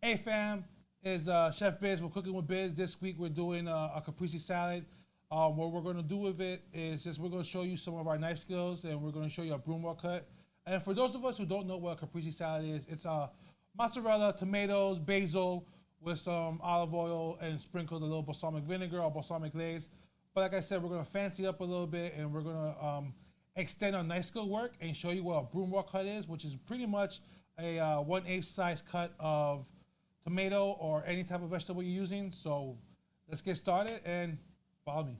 Hey fam, it's Chef Biz. We're cooking with Biz. This week we're doing a caprese salad. What we're going to do with it is just we're going to show you some of our knife skills, and we're going to show you a broom wall cut. And for those of us who don't know what a caprese salad is, it's mozzarella, tomatoes, basil with some olive oil and sprinkled a little balsamic vinegar or balsamic glaze. But like I said, we're going to fancy it up a little bit, and we're going to extend our knife skill work and show you what a broom wall cut is, which is pretty much a 1/8 size cut of tomato or any type of vegetable you're using. So let's get started and follow me.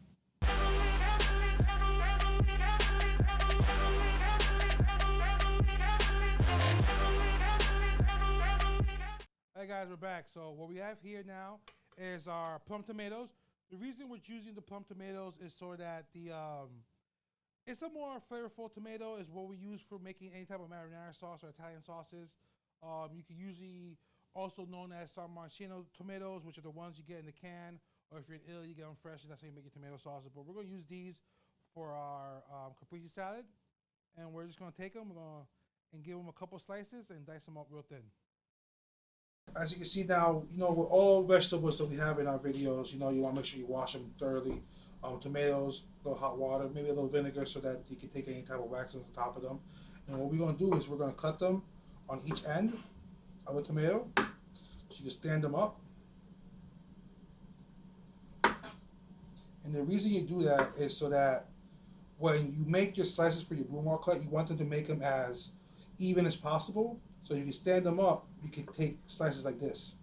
Hey guys, we're back. So what we have here now is our plum tomatoes. The reason we're choosing the plum tomatoes is so that it's a more flavorful tomato, is what we use for making any type of marinara sauce or Italian sauces. You can usually also known as San Marcino tomatoes, which are the ones you get in the can, or if you're in Italy, you get them fresh, and that's how you make your tomato sauces. But we're going to use these for our caprese salad, and we're just going to take them and give them a couple slices and dice them up real thin. As you can see now, with all vegetables that we have in our videos, you want to make sure you wash them thoroughly. Tomatoes, a little hot water, maybe a little vinegar so that you can take any type of wax on the top of them. And what we're going to do is we're going to cut them on each end of a tomato. So you can stand them up. And the reason you do that is so that when you make your slices for your broom wall cut, you want them to make them as even as possible. So if you stand them up, you can take slices like this.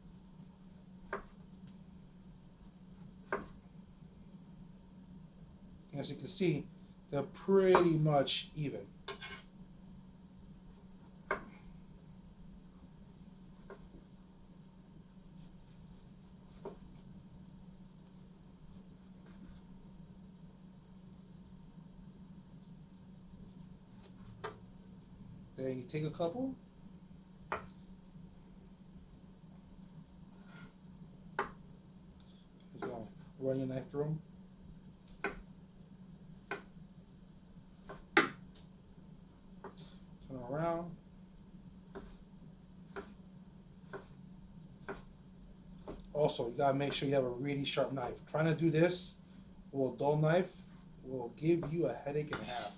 As you can see, they're pretty much even. Then you take a couple. Run your knife through them. Turn around. Also, you gotta make sure you have a really sharp knife. Trying to do this with a dull knife will give you a headache and a half.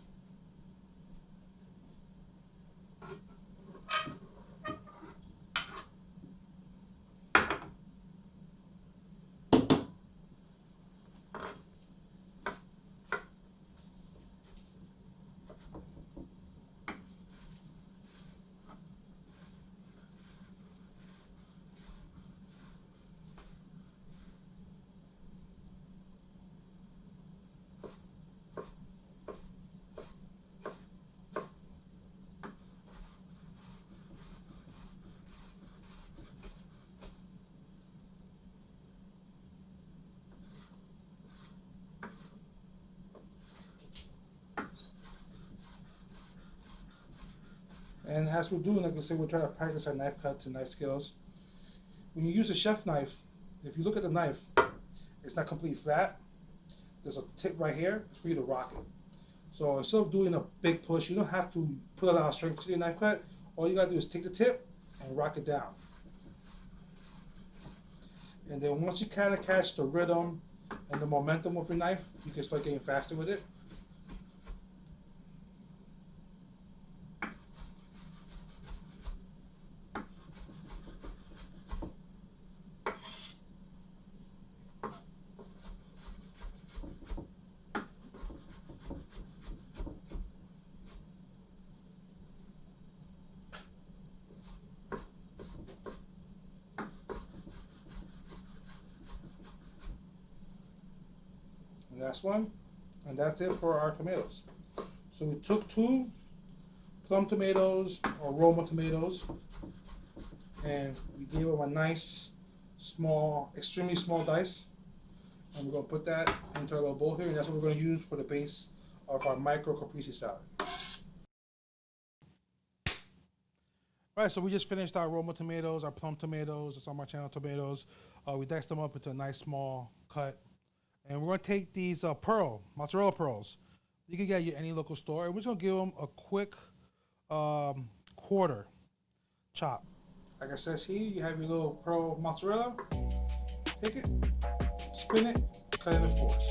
And as we're doing, like I said, we're trying to practice our knife cuts and knife skills. When you use a chef knife, if you look at the knife, it's not completely flat. There's a tip right here. It's for you to rock it. So instead of doing a big push, you don't have to put a lot of strength to your knife cut. All you gotta do is take the tip and rock it down. And then once you kind of catch the rhythm and the momentum of your knife, you can start getting faster with it. And that's one, and that's it for our tomatoes. So we took 2 plum tomatoes or Roma tomatoes, and we gave them a nice small, extremely small dice, and we're going to put that into our little bowl here, and that's what we're going to use for the base of our micro caprese salad. All right, so we just finished our Roma tomatoes, our plum tomatoes, the San Marcino tomatoes. We diced them up into a nice small cut. And we're going to take these mozzarella pearls. You can get at any local store. And we're just going to give them a quick quarter chop. Like I said here, you have your little pearl mozzarella. Take it, spin it, cut it into fours.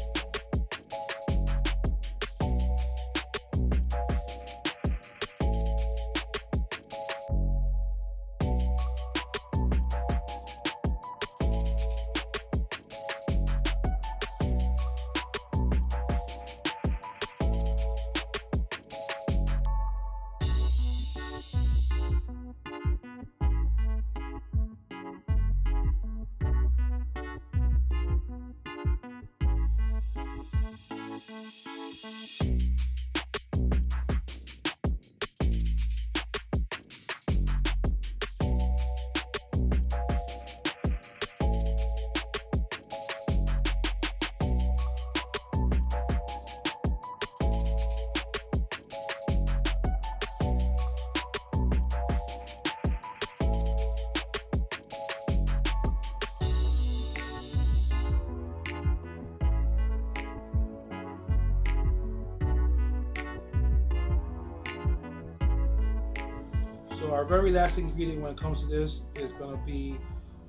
So our very last ingredient when it comes to this is going to be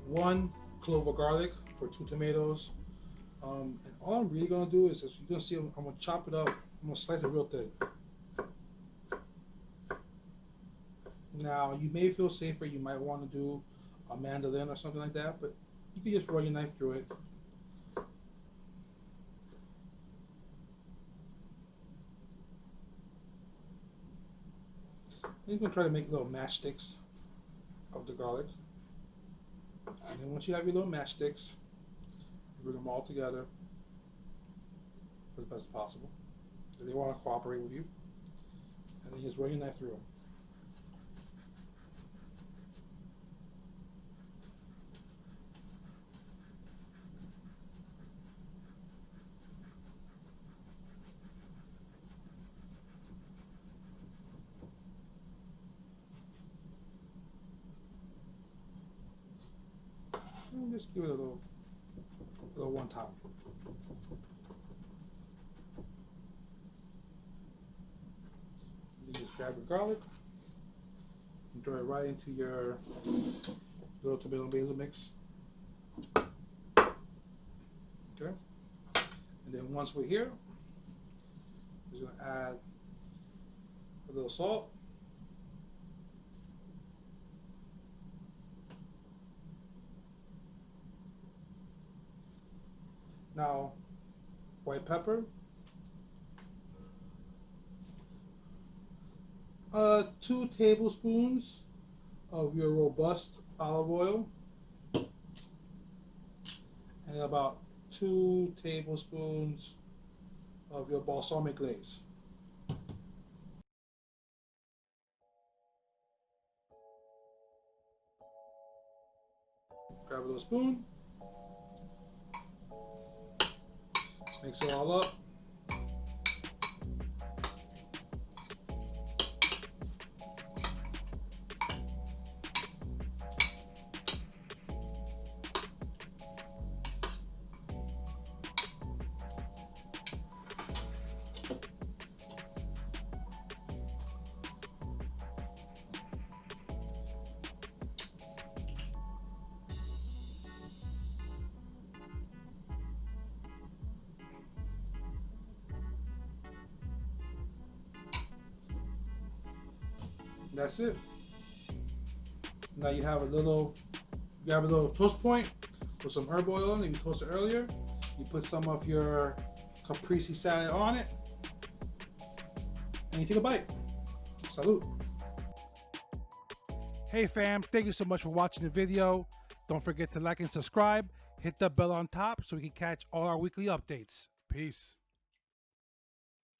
1 clove of garlic for 2 tomatoes. And all I'm really going to do is, as you're going to see, I'm going to chop it up. I'm going to slice it real thin. Now, you may feel safer. You might want to do a mandolin or something like that, but you can just run your knife through it. You're going to try to make little matchsticks of the garlic. And then once you have your little matchsticks, you bring them all together as best as possible. If they want to cooperate with you. And then you just run your knife through them. And just give it a little one time. You just grab your garlic and throw it right into your little tomato and basil mix. Okay. And then once we're here, we're just going to add a little salt. Now, white pepper, 2 tablespoons of your robust olive oil, and about 2 tablespoons of your balsamic glaze. Grab a little spoon. Mix it all up. That's it. Now you have a little toast point with some herb oil in it. You toasted earlier. You put some of your Caprese salad on it, and you take a bite. Salute. Hey fam, thank you so much for watching the video. Don't forget to like and subscribe. Hit the bell on top so we can catch all our weekly updates. Peace.